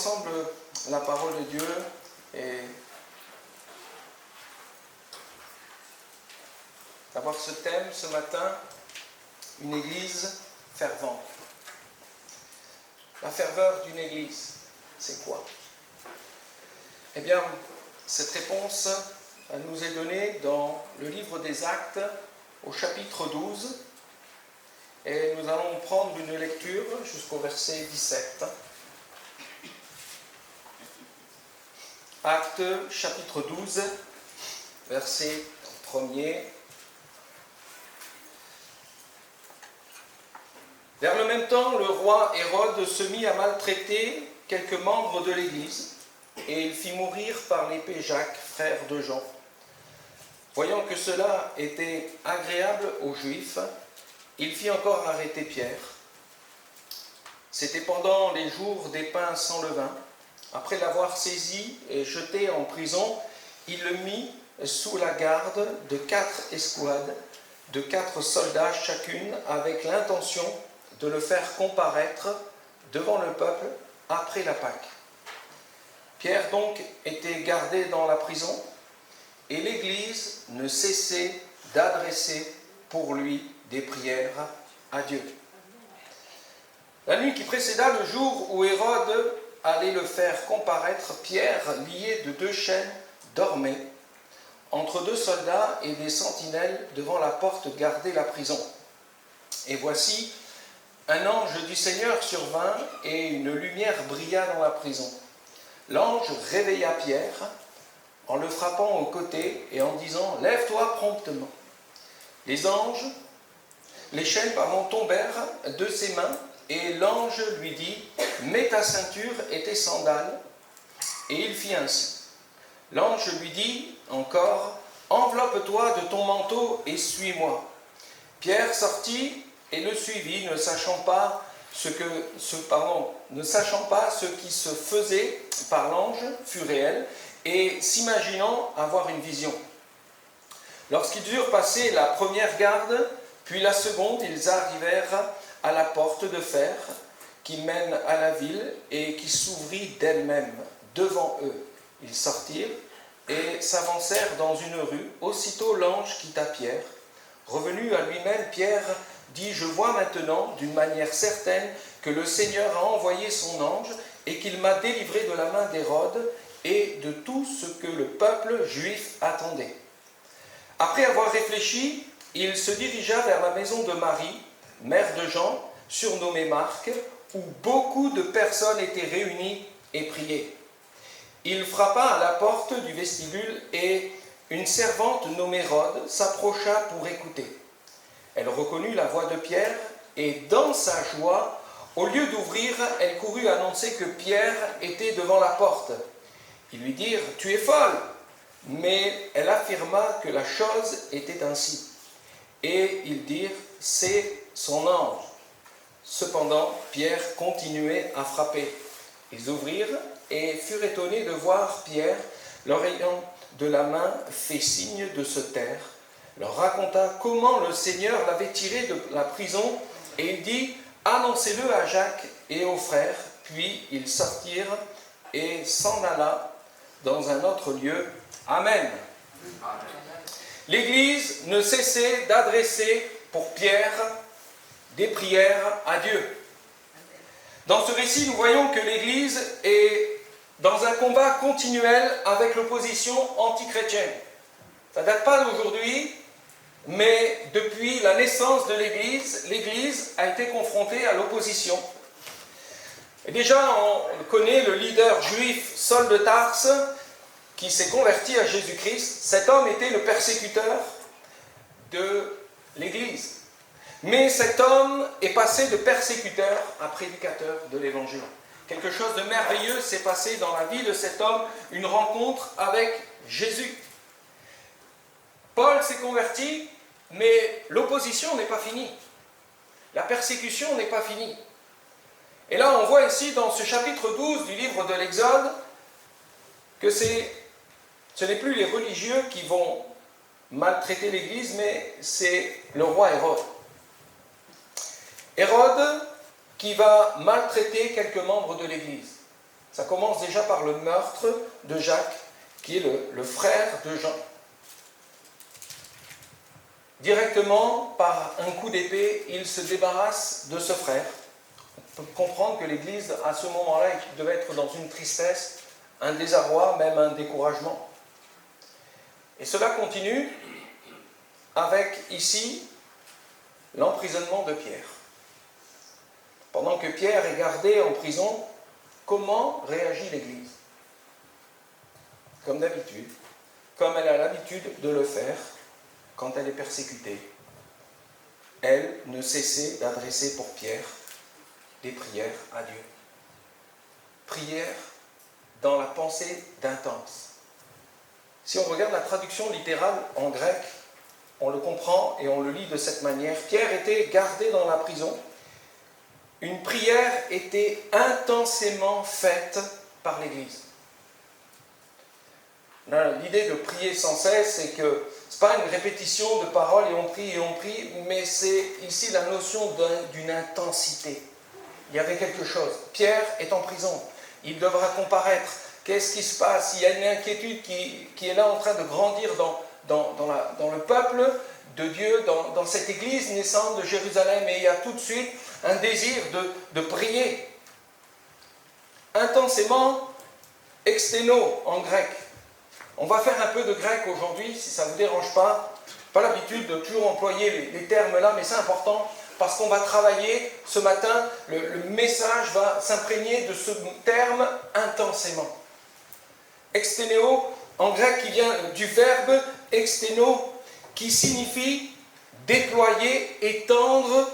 ensemble la parole de Dieu et d'avoir ce thème ce matin, une église fervente. La ferveur d'une église, c'est quoi? Eh bien, cette réponse, elle nous est donnée dans le livre des Actes, au chapitre 12, et nous allons prendre une lecture jusqu'au verset 17. Actes, chapitre 12, verset 1er. Vers le même temps, le roi Hérode se mit à maltraiter quelques membres de l'Église, et il fit mourir par l'épée Jacques, frère de Jean. Voyant que cela était agréable aux Juifs, il fit encore arrêter Pierre. C'était pendant les jours des pains sans levain. Après l'avoir saisi et jeté en prison, il le mit sous la garde de 4 escouades, de 4 soldats chacune, avec l'intention de le faire comparaître devant le peuple après la Pâque. Pierre donc était gardé dans la prison, et l'Église ne cessait d'adresser pour lui des prières à Dieu. La nuit qui précéda le jour où Hérode allait le faire comparaître, Pierre, lié de 2 chaînes, dormait entre 2 soldats et des sentinelles devant la porte gardait la prison. Et voici, un ange du Seigneur survint et une lumière brilla dans la prison. L'ange réveilla Pierre en le frappant au côté et en disant « Lève-toi promptement ». Les chaînes tombèrent de ses mains et l'ange lui dit « Mets ta ceinture et tes sandales ». Et il fit ainsi. L'ange lui dit encore « Enveloppe-toi de ton manteau et suis-moi ». Pierre sortit et le suivit, ne sachant pas ce qui se faisait par l'ange fut réel, et s'imaginant avoir une vision. Lorsqu'ils eurent passé la première garde, puis la seconde, ils arrivèrent à la porte de fer qui mène à la ville et qui s'ouvrit d'elle-même devant eux. Ils sortirent et s'avancèrent dans une rue. Aussitôt l'ange quitta Pierre. Revenu à lui-même, Pierre dit « Je vois maintenant d'une manière certaine que le Seigneur a envoyé son ange et qu'il m'a délivré de la main d'Hérode et de tout ce que le peuple juif attendait. » Après avoir réfléchi, il se dirigea vers la maison de Marie, mère de Jean, surnommée Marc, où beaucoup de personnes étaient réunies et priaient. Il frappa à la porte du vestibule et une servante nommée Rhoda s'approcha pour écouter. Elle reconnut la voix de Pierre et dans sa joie, au lieu d'ouvrir, elle courut annoncer que Pierre était devant la porte. Ils lui dirent « Tu es folle !» Mais elle affirma que la chose était ainsi. Et ils dirent « C'est son ange !» Cependant, Pierre continuait à frapper. Ils ouvrirent et furent étonnés de voir Pierre, leur ayant de la main fait signe de se taire, leur raconta comment le Seigneur l'avait tiré de la prison et il dit « Annoncez-le à Jacques et aux frères ». Puis ils sortirent et s'en alla dans un autre lieu. Amen. L'Église ne cessait d'adresser pour Pierre des prières à Dieu. Dans ce récit, nous voyons que l'Église est dans un combat continuel avec l'opposition antichrétienne. Ça ne date pas d'aujourd'hui, mais depuis la naissance de l'Église, l'Église a été confrontée à l'opposition. Et déjà, on connaît le leader juif Saul de Tarse, qui s'est converti à Jésus-Christ. Cet homme était le persécuteur de l'Église. Mais cet homme est passé de persécuteur à prédicateur de l'Évangile. Quelque chose de merveilleux s'est passé dans la vie de cet homme, une rencontre avec Jésus. Paul s'est converti, mais l'opposition n'est pas finie. La persécution n'est pas finie. Et là, on voit ici, dans ce chapitre 12 du livre de l'Exode, que ce n'est plus les religieux qui vont maltraiter l'Église, mais c'est le roi Hérode. Hérode qui va maltraiter quelques membres de l'Église. Ça commence déjà par le meurtre de Jacques, qui est le frère de Jean. Directement, par un coup d'épée, il se débarrasse de ce frère. On peut comprendre que l'Église, à ce moment-là, devait être dans une tristesse, un désarroi, même un découragement. Et cela continue avec, ici, l'emprisonnement de Pierre. Pendant que Pierre est gardé en prison, comment réagit l'Église? Comme d'habitude, comme elle a l'habitude de le faire quand elle est persécutée. Elle ne cessait d'adresser pour Pierre des prières à Dieu. Prières dans la pensée d'intense. Si on regarde la traduction littérale en grec, on le comprend et on le lit de cette manière. Pierre était gardé dans la prison. Une prière était intensément faite par l'Église. L'idée de prier sans cesse, c'est que ce n'est pas une répétition de paroles et on prie, mais c'est ici la notion d'une intensité. Il y avait quelque chose. Pierre est en prison. Il devra comparaître. Qu'est-ce qui se passe? Il y a une inquiétude qui est là en train de grandir dans le peuple de Dieu, dans cette église naissante de Jérusalem. Et il y a tout de suite un désir de prier. Intensément, exténo en grec. On va faire un peu de grec aujourd'hui, si ça ne vous dérange pas. Pas l'habitude de toujours employer les termes là, mais c'est important parce qu'on va travailler ce matin. Le message va s'imprégner de ce terme intensément. Exténéo, en grec, qui vient du verbe exténo, qui signifie déployer, étendre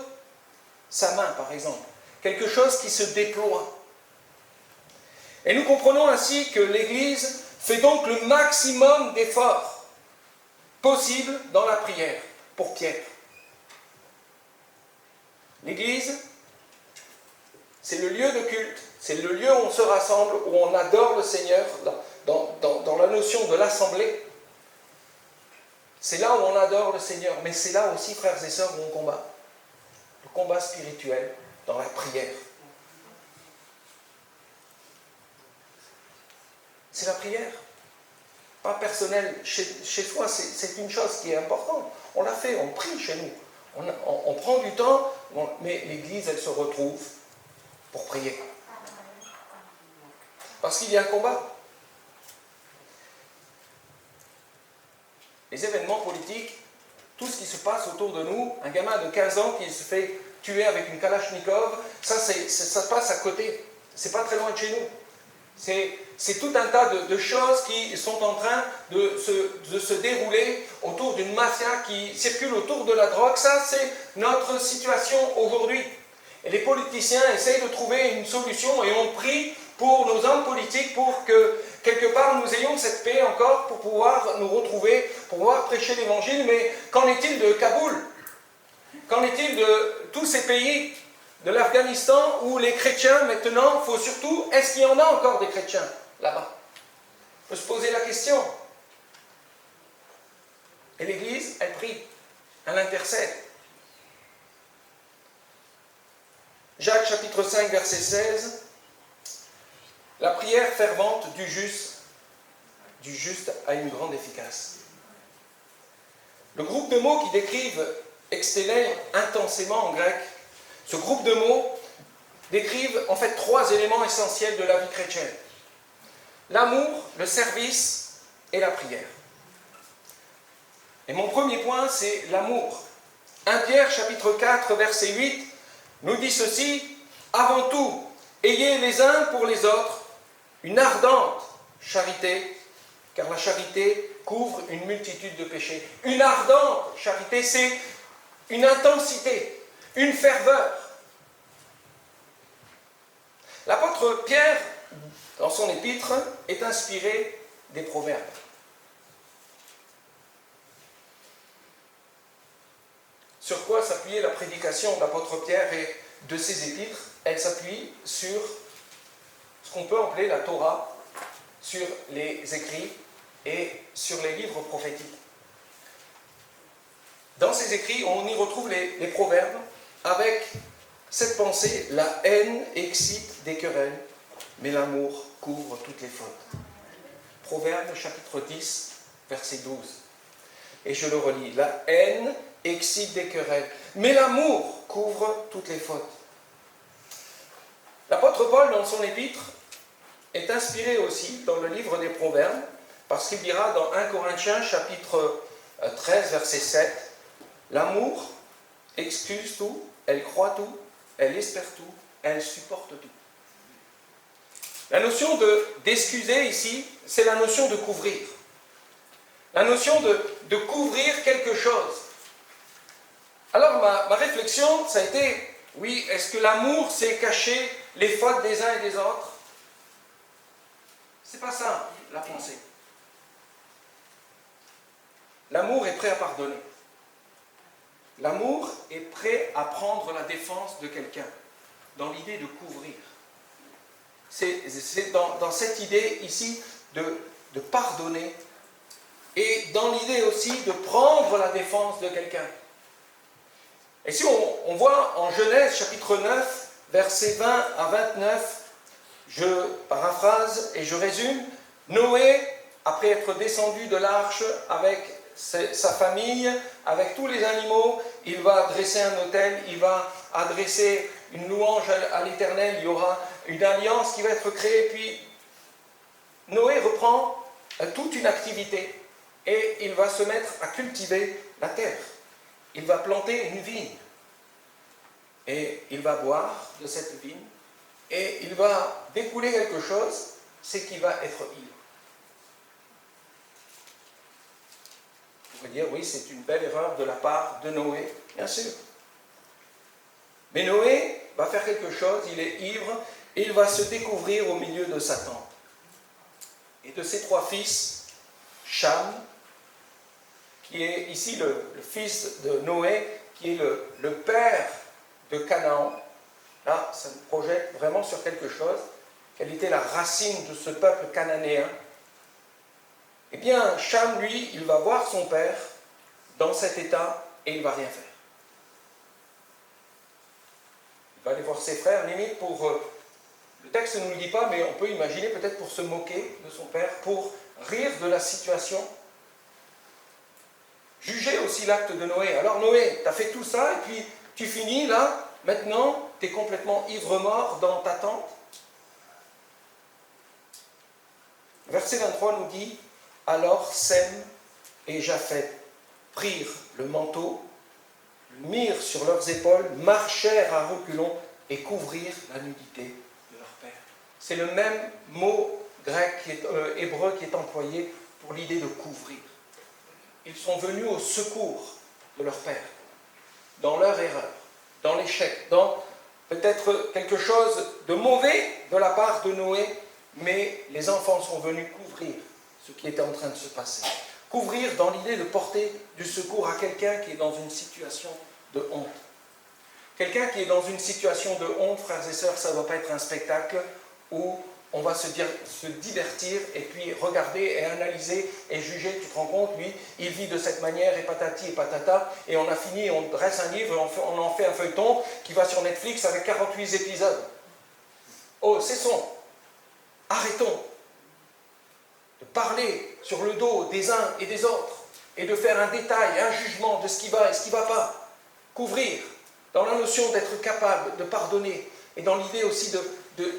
sa main, par exemple. Quelque chose qui se déploie. Et nous comprenons ainsi que l'Église fait donc le maximum d'efforts possibles dans la prière pour Pierre. L'Église, c'est le lieu de culte, c'est le lieu où on se rassemble, où on adore le Seigneur, dans la notion de l'assemblée. C'est là où on adore le Seigneur, mais c'est là aussi, frères et sœurs, où on combat. Le combat spirituel, dans la prière. C'est la prière. Pas personnelle chez soi, c'est une chose qui est importante. On l'a fait, on prie chez nous. On prend du temps, mais l'Église, elle se retrouve pour prier. Parce qu'il y a un combat. Les événements politiques, tout ce qui se passe autour de nous, un gamin de 15 ans qui se fait tuer avec une Kalachnikov, ça se passe à côté. C'est pas très loin de chez nous. C'est tout un tas de choses qui sont en train de se dérouler autour d'une mafia qui circule autour de la drogue. Ça, c'est notre situation aujourd'hui. Et les politiciens essayent de trouver une solution et on prie pour nos hommes politiques pour que, quelque part, nous ayons cette paix encore pour pouvoir nous retrouver, pour pouvoir prêcher l'Évangile. Mais qu'en est-il de Kaboul? Qu'en est-il de tous ces pays de l'Afghanistan où les chrétiens, maintenant, faut surtout, est-ce qu'il y en a encore des chrétiens là-bas? On peut se poser la question. Et l'Église, elle prie, elle intercède. Jacques chapitre 5, verset 16, la prière fervente du juste a une grande efficace. Le groupe de mots qui décrivent extélé intensément en grec, ce groupe de mots décrivent en fait 3 éléments essentiels de la vie chrétienne. L'amour, le service et la prière. Et mon premier point, c'est l'amour. 1 Pierre chapitre 4, verset 8, nous dit ceci: avant tout, ayez les uns pour les autres une ardente charité, car la charité couvre une multitude de péchés. Une ardente charité, c'est une intensité, une ferveur. L'apôtre Pierre, dans son épître, est inspiré des proverbes. Sur quoi s'appuyait la prédication de l'apôtre Pierre et de ses épîtres? Elle s'appuie sur ce qu'on peut appeler la Torah, sur les écrits et sur les livres prophétiques. Dans ces écrits, on y retrouve les proverbes avec cette pensée: la haine excite des querelles, mais l'amour couvre toutes les fautes. Proverbe chapitre 10, verset 12. Et je le relis. La haine excite des querelles, mais l'amour couvre toutes les fautes. L'apôtre Paul, dans son épître, est inspiré aussi dans le livre des Proverbes, parce qu'il dira dans 1 Corinthiens chapitre 13, verset 7, « L'amour excuse tout, elle croit tout, elle espère tout, elle supporte tout. » La notion d'excuser ici, c'est la notion de couvrir. La notion de couvrir quelque chose. Alors ma réflexion, ça a été, oui, est-ce que l'amour, c'est cacher les fautes des uns et des autres? C'est pas ça, la pensée. L'amour est prêt à pardonner. L'amour est prêt à prendre la défense de quelqu'un, dans l'idée de couvrir. C'est dans cette idée ici de pardonner, et dans l'idée aussi de prendre la défense de quelqu'un. Et si on voit en Genèse chapitre 9, versets 20 à 29, je paraphrase et je résume, Noé, après être descendu de l'arche avec sa famille, avec tous les animaux, il va dresser un autel, il va adresser une louange à l'Éternel, il y aura une alliance qui va être créée, puis Noé reprend toute une activité et il va se mettre à cultiver la terre. Il va planter une vigne et il va boire de cette vigne et il va découler quelque chose, c'est qu'il va être ivre. On pourrait dire, oui, c'est une belle erreur de la part de Noé, bien sûr. Mais Noé va faire quelque chose, il est ivre, et il va se découvrir au milieu de sa tente. Et de ses trois fils, Cham, qui est ici le fils de Noé, qui est le père de Canaan. Là, ça nous projette vraiment sur quelque chose. Quelle était la racine de ce peuple cananéen? Eh bien, Cham, lui, il va voir son père dans cet état et il ne va rien faire. Il va aller voir ses frères, limite pour... le texte ne nous le dit pas, mais on peut imaginer peut-être pour se moquer de son père, pour rire de la situation. Juger aussi l'acte de Noé. Alors Noé, tu as fait tout ça, et puis tu finis là, maintenant, tu es complètement ivre-mort dans ta tente. Verset 23 nous dit, « Alors Sem et Japheth prirent le manteau, le mirent sur leurs épaules, marchèrent à reculons et couvrirent la nudité de leur père. » C'est le même mot grec, hébreu, qui est employé pour l'idée de couvrir. Ils sont venus au secours de leur père, dans leur erreur, dans l'échec, dans peut-être quelque chose de mauvais de la part de Noé, mais les enfants sont venus couvrir ce qui était en train de se passer. Couvrir dans l'idée de porter du secours à quelqu'un qui est dans une situation de honte. Quelqu'un qui est dans une situation de honte, frères et sœurs, ça ne doit pas être un spectacle où on va se divertir et puis regarder et analyser et juger. Tu te rends compte, lui, il vit de cette manière et patati et patata, et on a fini, on dresse un livre, on en fait un feuilleton qui va sur Netflix avec 48 épisodes. Oh, cessons, arrêtons de parler sur le dos des uns et des autres et de faire un détail, un jugement de ce qui va et ce qui ne va pas. Couvrir, dans la notion d'être capable de pardonner et dans l'idée aussi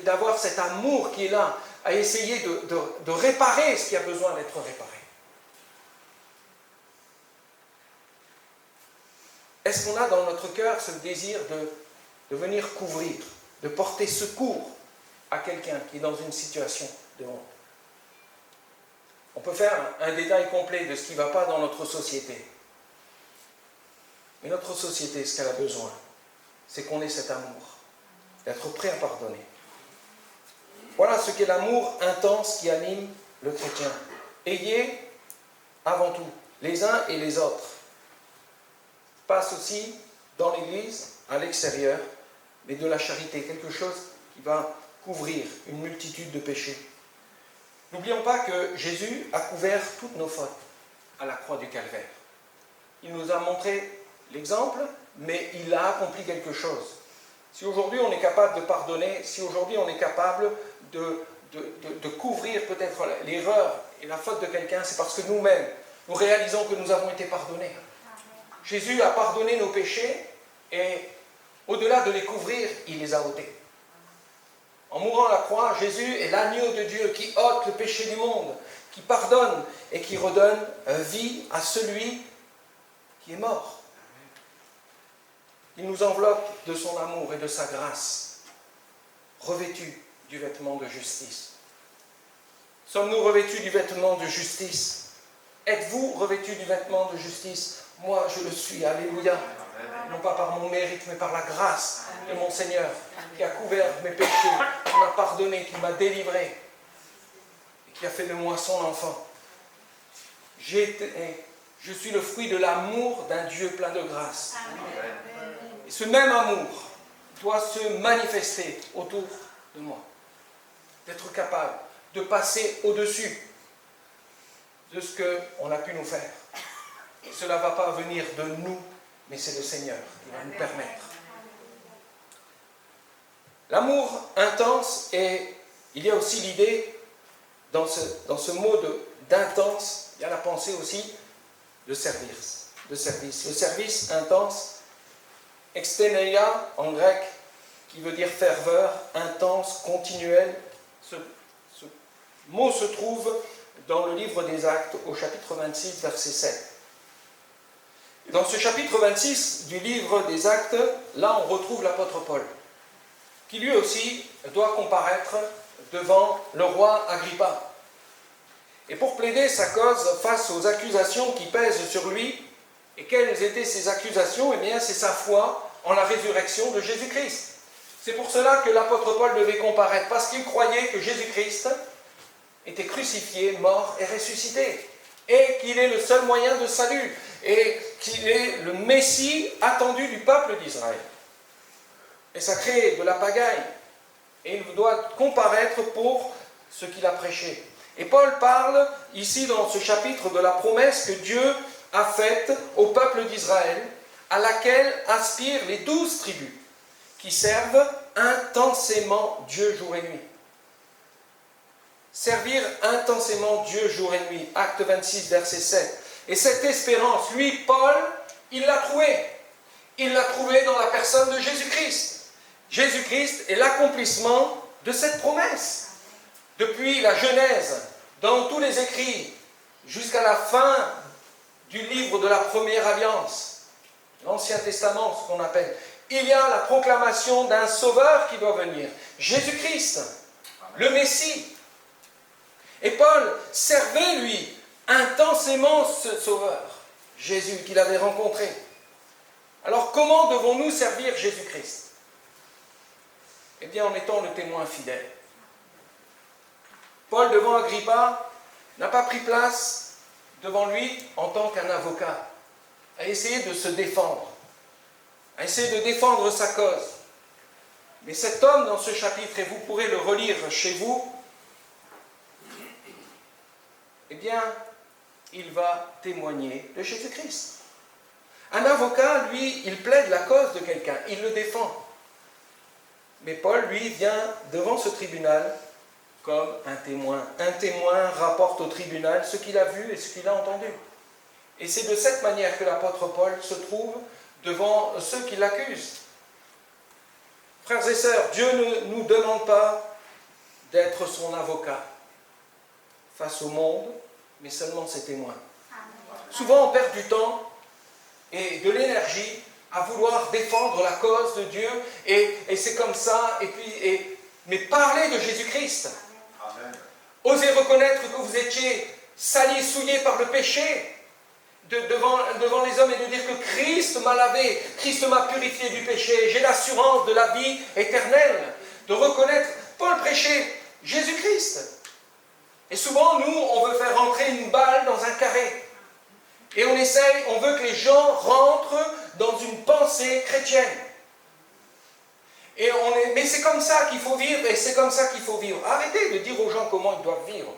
d'avoir cet amour qui est là, à essayer de réparer ce qui a besoin d'être réparé. Est-ce qu'on a dans notre cœur ce désir de venir couvrir, de porter secours à quelqu'un qui est dans une situation de honte? On peut faire un détail complet de ce qui ne va pas dans notre société. Mais notre société, ce qu'elle a besoin, c'est qu'on ait cet amour, d'être prêt à pardonner. Voilà ce qu'est l'amour intense qui anime le chrétien. Ayez, avant tout, les uns et les autres. Passe aussi dans l'Église, à l'extérieur, mais de la charité, quelque chose qui va couvrir une multitude de péchés. N'oublions pas que Jésus a couvert toutes nos fautes à la croix du Calvaire. Il nous a montré l'exemple, mais il a accompli quelque chose. Si aujourd'hui on est capable de pardonner, si aujourd'hui on est capable de couvrir peut-être l'erreur et la faute de quelqu'un, c'est parce que nous-mêmes, nous réalisons que nous avons été pardonnés. Jésus a pardonné nos péchés et au-delà de les couvrir, il les a ôtés. En mourant à la croix, Jésus est l'agneau de Dieu qui ôte le péché du monde, qui pardonne et qui redonne vie à celui qui est mort. Il nous enveloppe de son amour et de sa grâce, revêtus du vêtement de justice. Sommes-nous revêtus du vêtement de justice? Êtes-vous revêtus du vêtement de justice? Moi, je le suis, alléluia. Non pas par mon mérite, mais par la grâce de mon Seigneur, qui a couvert mes péchés, qui m'a pardonné, qui m'a délivré, et qui a fait de moi son enfant. Je suis le fruit de l'amour d'un Dieu plein de grâce. Et ce même amour doit se manifester autour de moi. D'être capable de passer au-dessus de ce qu'on a pu nous faire. Et cela ne va pas venir de nous, mais c'est le Seigneur qui va nous permettre. L'amour intense, et il y a aussi l'idée, dans ce mot d'intense, il y a la pensée aussi de service. Le service intense, exteneia en grec, qui veut dire ferveur, intense, continuel. Ce mot se trouve dans le livre des Actes, au chapitre 26, verset 7. Dans ce chapitre 26 du livre des Actes, là on retrouve l'apôtre Paul, qui lui aussi doit comparaître devant le roi Agrippa. Et pour plaider sa cause face aux accusations qui pèsent sur lui, et quelles étaient ces accusations? Eh bien, c'est sa foi en la résurrection de Jésus-Christ. C'est pour cela que l'apôtre Paul devait comparaître, parce qu'il croyait que Jésus-Christ était crucifié, mort et ressuscité, et qu'il est le seul moyen de salut, et qu'il est le Messie attendu du peuple d'Israël. Et ça crée de la pagaille, et il doit comparaître pour ce qu'il a prêché. Et Paul parle ici dans ce chapitre de la promesse que Dieu a faite au peuple d'Israël, à laquelle aspirent les 12 tribus, qui servent intensément Dieu jour et nuit. Servir intensément Dieu jour et nuit. Acte 26, verset 7. Et cette espérance, lui, Paul, il l'a trouvée. Il l'a trouvée dans la personne de Jésus-Christ. Jésus-Christ est l'accomplissement de cette promesse. Depuis la Genèse, dans tous les écrits, jusqu'à la fin du livre de la première alliance, l'Ancien Testament, ce qu'on appelle, il y a la proclamation d'un sauveur qui doit venir, Jésus-Christ, le Messie. Et Paul servait, lui, intensément ce sauveur, Jésus, qu'il avait rencontré. Alors comment devons-nous servir Jésus-Christ? Eh bien, en étant le témoin fidèle. Paul, devant Agrippa, n'a pas pris place devant lui en tant qu'un avocat, a essayé de se défendre, a essayé de défendre sa cause. Mais cet homme, dans ce chapitre, et vous pourrez le relire chez vous, eh bien, il va témoigner de Jésus-Christ. Un avocat, lui, il plaide la cause de quelqu'un, il le défend. Mais Paul, lui, vient devant ce tribunal comme un témoin. Un témoin rapporte au tribunal ce qu'il a vu et ce qu'il a entendu. Et c'est de cette manière que l'apôtre Paul se trouve devant ceux qui l'accusent. Frères et sœurs, Dieu ne nous demande pas d'être son avocat face au monde, mais seulement ses témoins. Souvent, on perd du temps et de l'énergie à vouloir défendre la cause de Dieu, et c'est comme ça, mais parlez de Jésus-Christ. Osez reconnaître que vous étiez salis, souillés par le péché devant les hommes, et de dire que Christ m'a lavé, Christ m'a purifié du péché, j'ai l'assurance de la vie éternelle. De reconnaître, Paul prêchait Jésus-Christ. Et souvent, nous, on veut faire rentrer une balle dans un carré. Et on veut que les gens rentrent dans une pensée chrétienne. Mais c'est comme ça qu'il faut vivre, et c'est comme ça qu'il faut vivre. Arrêtez de dire aux gens comment ils doivent vivre.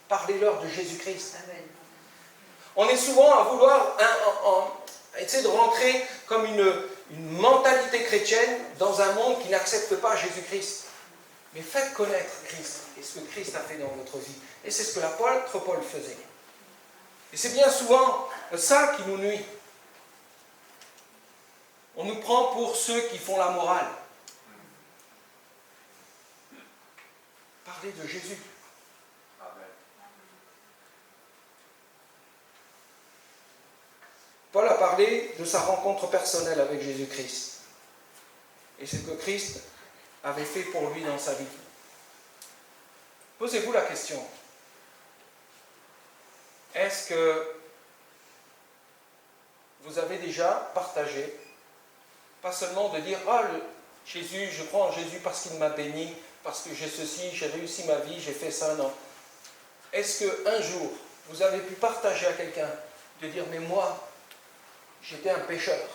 Parlez-leur de Jésus-Christ. Amen. On est souvent à vouloir essayer de rentrer comme une mentalité chrétienne dans un monde qui n'accepte pas Jésus-Christ. Mais faites connaître Christ et ce que Christ a fait dans votre vie. Et c'est ce que l'apôtre Paul faisait. Et c'est bien souvent ça qui nous nuit. On nous prend pour ceux qui font la morale. Parlez de Jésus. Amen. Paul a parlé de sa rencontre personnelle avec Jésus-Christ. Et ce que Christ avait fait pour lui dans sa vie. Posez-vous la question. Est-ce que vous avez déjà partagé, pas seulement de dire « Ah, Jésus, je crois en Jésus parce qu'il m'a béni, parce que j'ai ceci, j'ai réussi ma vie, j'ai fait ça », non. Est-ce qu'un jour, vous avez pu partager à quelqu'un, de dire « Mais moi, j'étais un pécheur.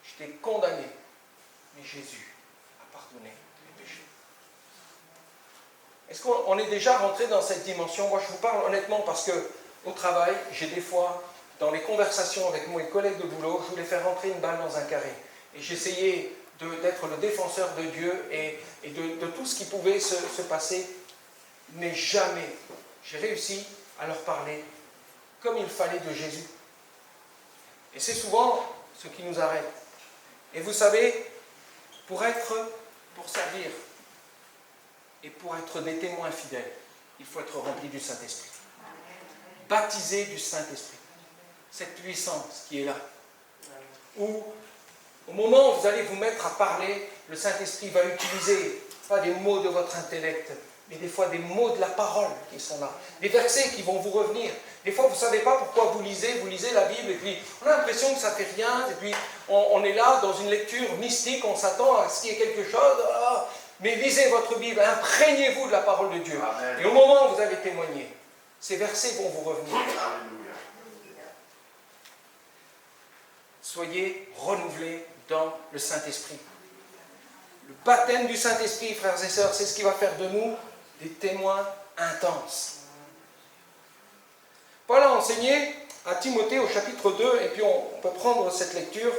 J'étais condamné. Mais Jésus a pardonné mes péchés. » Est-ce qu'on est déjà rentré dans cette dimension? Moi, je vous parle honnêtement parce que au travail, j'ai des fois, dans les conversations avec mes collègues de boulot, je voulais faire rentrer une balle dans un carré. Et j'essayais d'être le défenseur de Dieu et de tout ce qui pouvait se passer. Mais jamais j'ai réussi à leur parler comme il fallait de Jésus. Et c'est souvent ce qui nous arrête. Et vous savez, pour servir et pour être des témoins fidèles, il faut être rempli du Saint-Esprit. Baptisé du Saint-Esprit. Cette puissance qui est là. Où, au moment où vous allez vous mettre à parler, le Saint-Esprit va utiliser, pas des mots de votre intellect, mais des fois des mots de la parole qui sont là. Des versets qui vont vous revenir. Des fois, vous ne savez pas pourquoi vous lisez la Bible, et puis on a l'impression que ça ne fait rien, et puis on est là dans une lecture mystique, on s'attend à ce qu'il y ait quelque chose, mais lisez votre Bible, imprégnez-vous de la parole de Dieu. Amen. Et au moment où vous allez témoigner, ces versets vont vous revenir. Alléluia. Soyez renouvelés dans le Saint-Esprit. Le baptême du Saint-Esprit, frères et sœurs, c'est ce qui va faire de nous des témoins intenses. Paul a enseigné à Timothée au chapitre 2, et puis on peut prendre cette lecture.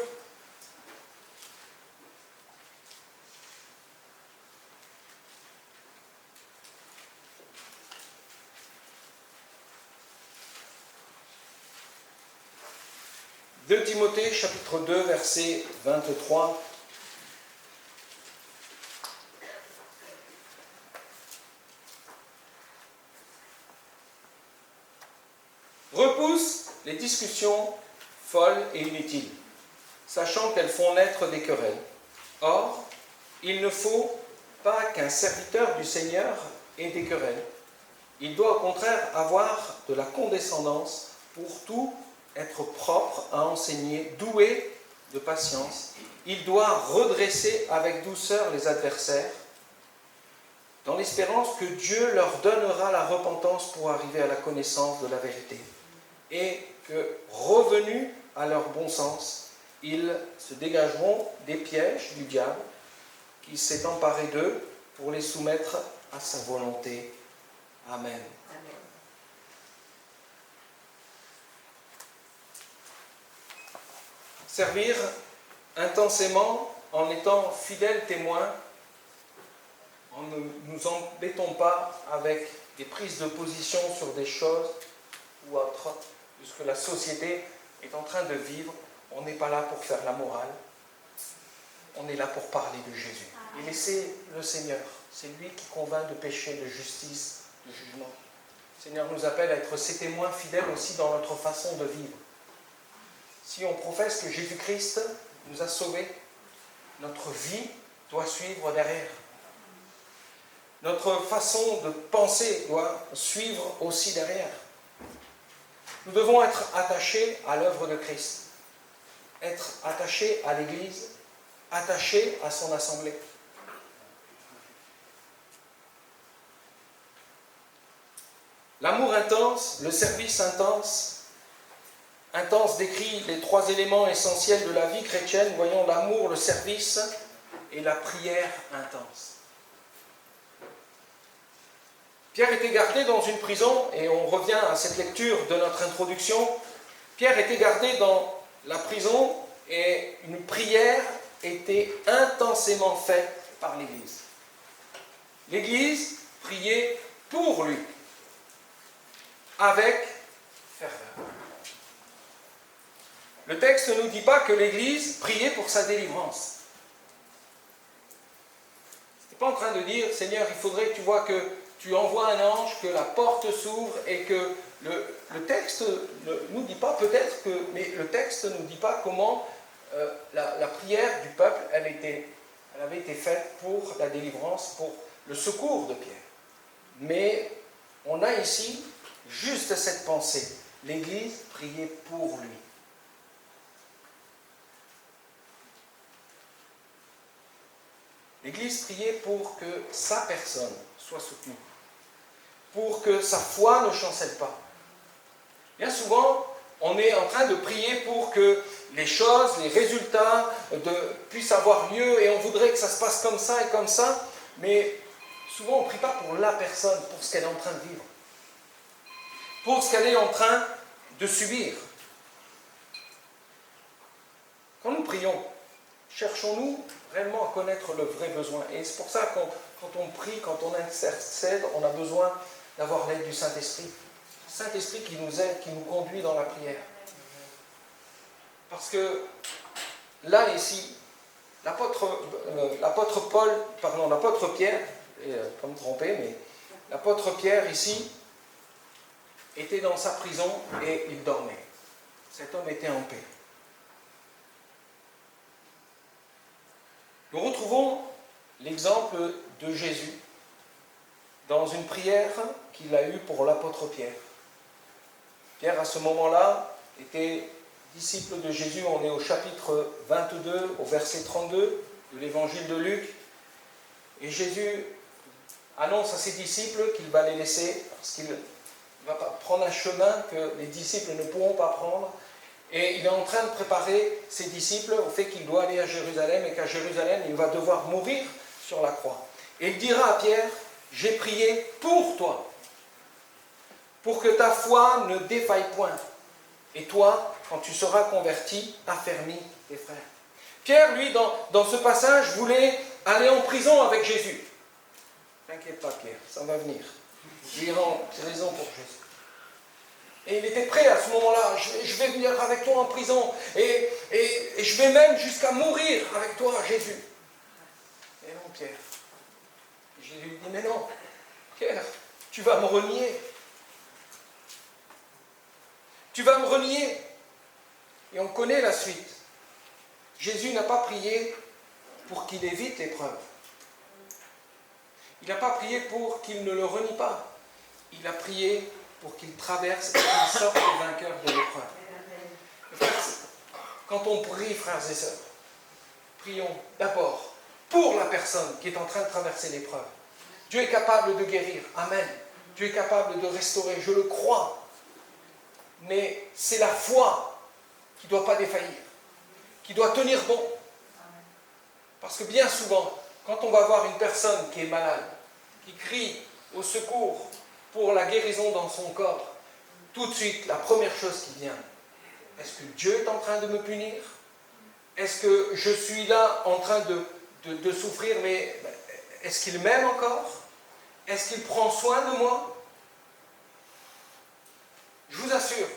De Timothée, chapitre 2, verset 23. Repousse les discussions folles et inutiles, sachant qu'elles font naître des querelles. Or, il ne faut pas qu'un serviteur du Seigneur ait des querelles. Il doit au contraire avoir de la condescendance pour tout, être propre à enseigner, doué de patience. Il doit redresser avec douceur les adversaires, dans l'espérance que Dieu leur donnera la repentance pour arriver à la connaissance de la vérité. Et que, revenus à leur bon sens, ils se dégageront des pièges du diable qui s'est emparé d'eux pour les soumettre à sa volonté. Amen. Servir intensément en étant fidèles témoins, en ne nous embêtons pas avec des prises de position sur des choses ou autres, de ce que la société est en train de vivre. On n'est pas là pour faire la morale, on est là pour parler de Jésus. Et laissez le Seigneur, c'est lui qui convainc de péché, de justice, de jugement. Le Seigneur nous appelle à être ses témoins fidèles aussi dans notre façon de vivre. Si on professe que Jésus-Christ nous a sauvés, notre vie doit suivre derrière. Notre façon de penser doit suivre aussi derrière. Nous devons être attachés à l'œuvre de Christ, être attachés à l'Église, attachés à son assemblée. L'amour intense, le service intense, intense décrit les trois éléments essentiels de la vie chrétienne. Voyons l'amour, le service et la prière intense. Pierre était gardé dans une prison, et on revient à cette lecture de notre introduction. Pierre était gardé dans la prison et une prière était intensément faite par l'Église. L'Église priait pour lui, avec ferveur. Le texte ne nous dit pas que l'Église priait pour sa délivrance. Il n'est pas en train de dire, Seigneur, il faudrait que tu vois que tu envoies un ange, que la porte s'ouvre et que le texte ne nous dit pas, peut-être que, mais le texte ne nous dit pas comment la prière du peuple, elle avait été faite pour la délivrance, pour le secours de Pierre. Mais on a ici juste cette pensée. L'Église priait pour lui. L'Église priait pour que sa personne soit soutenue, pour que sa foi ne chancelle pas. Bien souvent, on est en train de prier pour que les choses, les résultats puissent avoir lieu et on voudrait que ça se passe comme ça, mais souvent on ne prie pas pour la personne, pour ce qu'elle est en train de vivre, pour ce qu'elle est en train de subir. Quand nous prions, cherchons-nous réellement à connaître le vrai besoin. Et c'est pour ça que quand on prie, quand on intercède, on a besoin d'avoir l'aide du Saint-Esprit. Le Saint-Esprit qui nous aide, qui nous conduit dans la prière. Parce que là, ici, l'apôtre Pierre, pas me tromper, mais l'apôtre Pierre, ici, était dans sa prison et il dormait. Cet homme était en paix. Nous retrouvons l'exemple de Jésus dans une prière qu'il a eue pour l'apôtre Pierre. Pierre, à ce moment-là, était disciple de Jésus. On est au chapitre 22, au verset 32 de l'évangile de Luc. Et Jésus annonce à ses disciples qu'il va les laisser parce qu'il va prendre un chemin que les disciples ne pourront pas prendre. Et il est en train de préparer ses disciples au fait qu'il doit aller à Jérusalem et qu'à Jérusalem, il va devoir mourir sur la croix. Et il dira à Pierre, j'ai prié pour toi, pour que ta foi ne défaille point. Et toi, quand tu seras converti, affermis tes frères. Pierre, lui, dans ce passage, voulait aller en prison avec Jésus. T'inquiète pas, Pierre, ça va venir. J'ai raison pour Jésus. Et il était prêt à ce moment-là, je vais venir avec toi en prison, et je vais même jusqu'à mourir avec toi, Jésus. Mais non, Pierre. Jésus lui dit, mais non, Pierre, tu vas me renier. Tu vas me renier. Et on connaît la suite. Jésus n'a pas prié pour qu'il évite l'épreuve. Il n'a pas prié pour qu'il ne le renie pas. Il a prié pour qu'il traverse et qu'il sorte vainqueur de l'épreuve. Quand on prie, frères et sœurs, prions d'abord pour la personne qui est en train de traverser l'épreuve. Dieu est capable de guérir, amen. Dieu est capable de restaurer, je le crois. Mais c'est la foi qui ne doit pas défaillir, qui doit tenir bon. Parce que bien souvent, quand on va voir une personne qui est malade, qui crie au secours pour la guérison dans son corps, tout de suite, la première chose qui vient, est-ce que Dieu est en train de me punir? Est-ce que je suis là en train de souffrir, mais est-ce qu'il m'aime encore? Est-ce qu'il prend soin de moi? Je vous assure,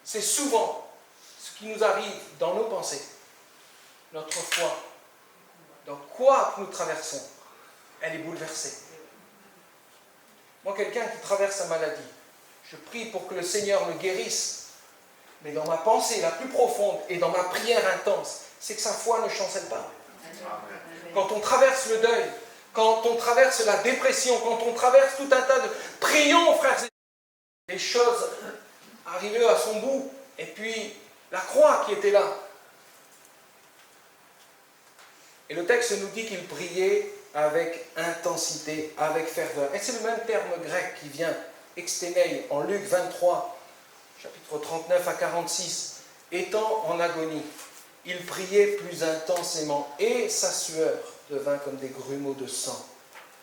c'est souvent ce qui nous arrive dans nos pensées, notre foi, dans quoi nous traversons, elle est bouleversée. Moi, quelqu'un qui traverse la maladie, je prie pour que le Seigneur le guérisse, mais dans ma pensée la plus profonde et dans ma prière intense, c'est que sa foi ne chancelle pas. Quand on traverse le deuil, quand on traverse la dépression, quand on traverse tout un tas de... Prions, frères et sœurs, les choses arrivées à son bout, et puis la croix qui était là. Et le texte nous dit qu'il priait avec intensité, avec ferveur. Et c'est le même terme grec qui vient, exténei, en Luc 23, chapitre 39 à 46. Étant en agonie, il priait plus intensément, et sa sueur devint comme des grumeaux de sang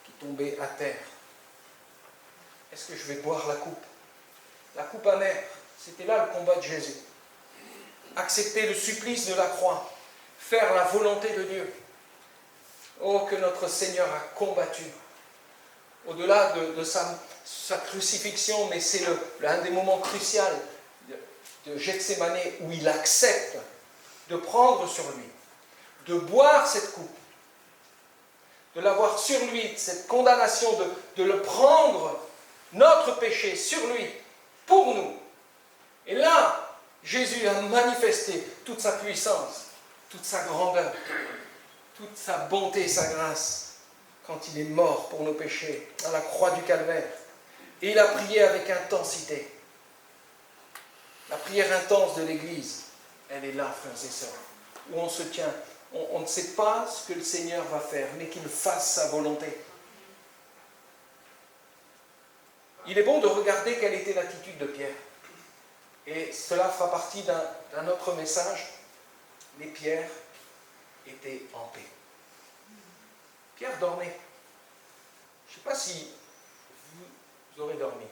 qui tombaient à terre. Est-ce que je vais boire la coupe? La coupe amère, c'était là le combat de Jésus. accepter le supplice de la croix, faire la volonté de Dieu. Oh, que notre Seigneur a combattu. Au-delà de sa crucifixion, mais c'est un des moments cruciaux de Gethsémane où il accepte de prendre sur lui, de boire cette coupe, de l'avoir sur lui, cette condamnation, de le prendre, notre péché, sur lui, pour nous. Et là, Jésus a manifesté toute sa puissance, toute sa grandeur, toute sa bonté et sa grâce, quand il est mort pour nos péchés, à la croix du Calvaire. Et il a prié avec intensité. La prière intense de l'Église, elle est là, frères et sœurs, où on se tient. On ne sait pas ce que le Seigneur va faire, mais qu'il fasse sa volonté. Il est bon de regarder quelle était l'attitude de Pierre. Et cela fera partie d'un autre message. Mais Pierre était en paix. Pierre dormait. Je ne sais pas si vous aurez dormi.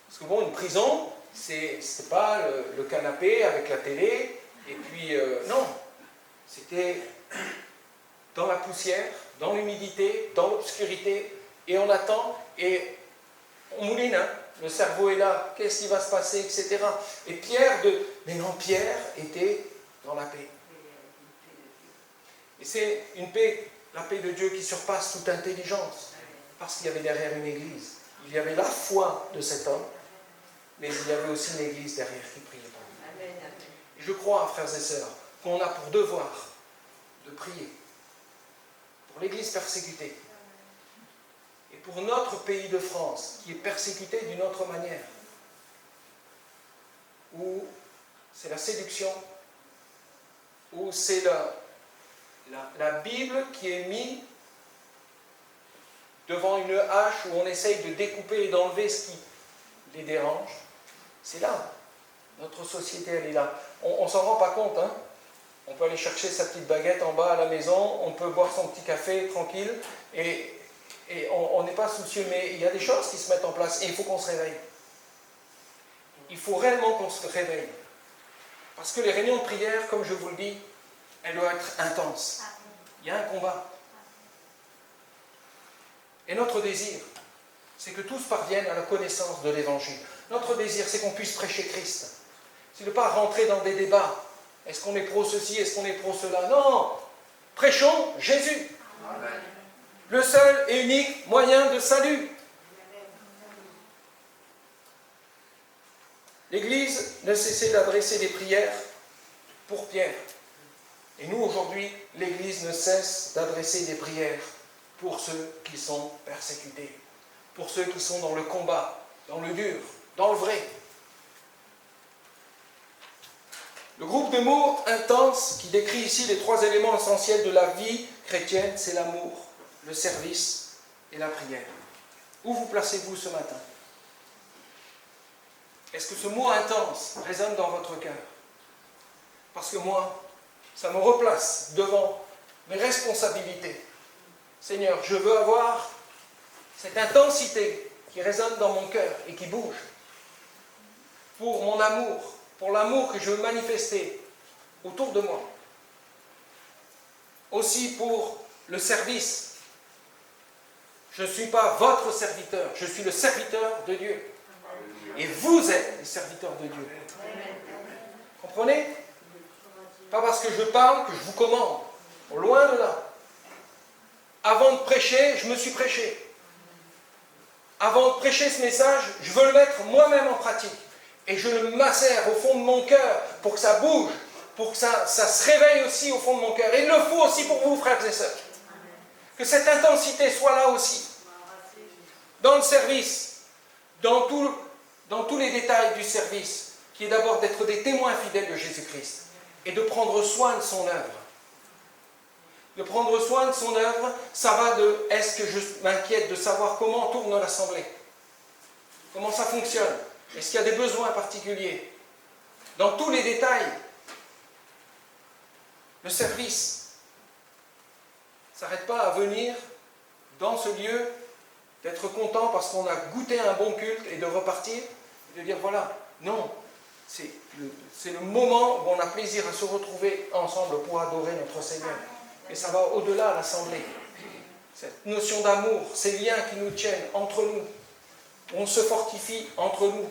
Parce que bon, une prison, c'est pas le canapé avec la télé, et puis non. C'était dans la poussière, dans l'humidité, dans l'obscurité, et on attend, et on mouline, hein. Le cerveau est là, qu'est-ce qui va se passer, etc. Et Pierre était dans la paix. Et c'est une paix, la paix de Dieu qui surpasse toute intelligence, parce qu'il y avait derrière une église. Il y avait la foi de cet homme, mais il y avait aussi une église derrière qui priait pour lui. Et je crois, frères et sœurs, qu'on a pour devoir de prier pour l'église persécutée et pour notre pays de France, qui est persécuté d'une autre manière, où c'est la séduction, où c'est la Bible qui est mise devant une hache, où on essaye de découper et d'enlever ce qui les dérange. C'est là. Notre société, elle est là. On ne s'en rend pas compte, hein. On peut aller chercher sa petite baguette en bas à la maison, on peut boire son petit café tranquille, et on n'est pas soucieux, mais il y a des choses qui se mettent en place, et il faut qu'on se réveille. Il faut réellement qu'on se réveille. Parce que les réunions de prière, comme je vous le dis, elles doivent être intenses. Il y a un combat. Et notre désir, c'est que tous parviennent à la connaissance de l'Évangile. Notre désir, c'est qu'on puisse prêcher Christ. C'est de ne pas rentrer dans des débats. Est-ce qu'on est pro ceci, est-ce qu'on est pro cela? Non! Prêchons Jésus. Amen. Le seul et unique moyen de salut. L'Église ne cessait d'adresser des prières pour Pierre. Et nous, aujourd'hui, l'Église ne cesse d'adresser des prières pour ceux qui sont persécutés, pour ceux qui sont dans le combat, dans le dur, dans le vrai. Le groupe de mots intense qui décrit ici les trois éléments essentiels de la vie chrétienne, c'est l'amour, le service et la prière. Où vous placez-vous ce matin? Est-ce que ce mot intense résonne dans votre cœur? Parce que moi, ça me replace devant mes responsabilités. Seigneur, je veux avoir cette intensité qui résonne dans mon cœur et qui bouge pour mon amour, pour l'amour que je veux manifester autour de moi. Aussi pour le service. Je ne suis pas votre serviteur, je suis le serviteur de Dieu. Et vous êtes les serviteurs de Dieu. Comprenez? Pas parce que je parle que je vous commande. Loin de là. Avant de prêcher, je me suis prêché. Avant de prêcher ce message, je veux le mettre moi-même en pratique. Et je le macère au fond de mon cœur pour que ça bouge, pour que ça se réveille aussi au fond de mon cœur. Et il le faut aussi pour vous, frères et sœurs. Que cette intensité soit là aussi. Dans le service, dans tous les détails du service, qui est d'abord d'être des témoins fidèles de Jésus-Christ et de prendre soin de son œuvre. De prendre soin de son œuvre, ça va de « est-ce que je m'inquiète de savoir comment tourne l'assemblée? Comment ça fonctionne? Est-ce qu'il y a des besoins particuliers ?» Dans tous les détails, le service ne s'arrête pas à venir dans ce lieu, d'être content parce qu'on a goûté un bon culte et de repartir, et de dire voilà, non, C'est le moment où on a plaisir à se retrouver ensemble pour adorer notre Seigneur. Et ça va au-delà de l'assemblée. Cette notion d'amour, ces liens qui nous tiennent entre nous, où on se fortifie entre nous,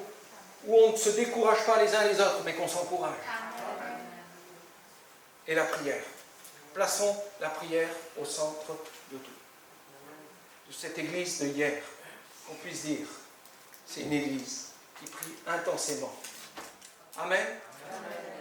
où on ne se décourage pas les uns les autres, mais qu'on s'encourage. Et la prière. Plaçons la prière au centre de tout. De cette église de hier, qu'on puisse dire, c'est une église qui prie intensément. Amen. Amen.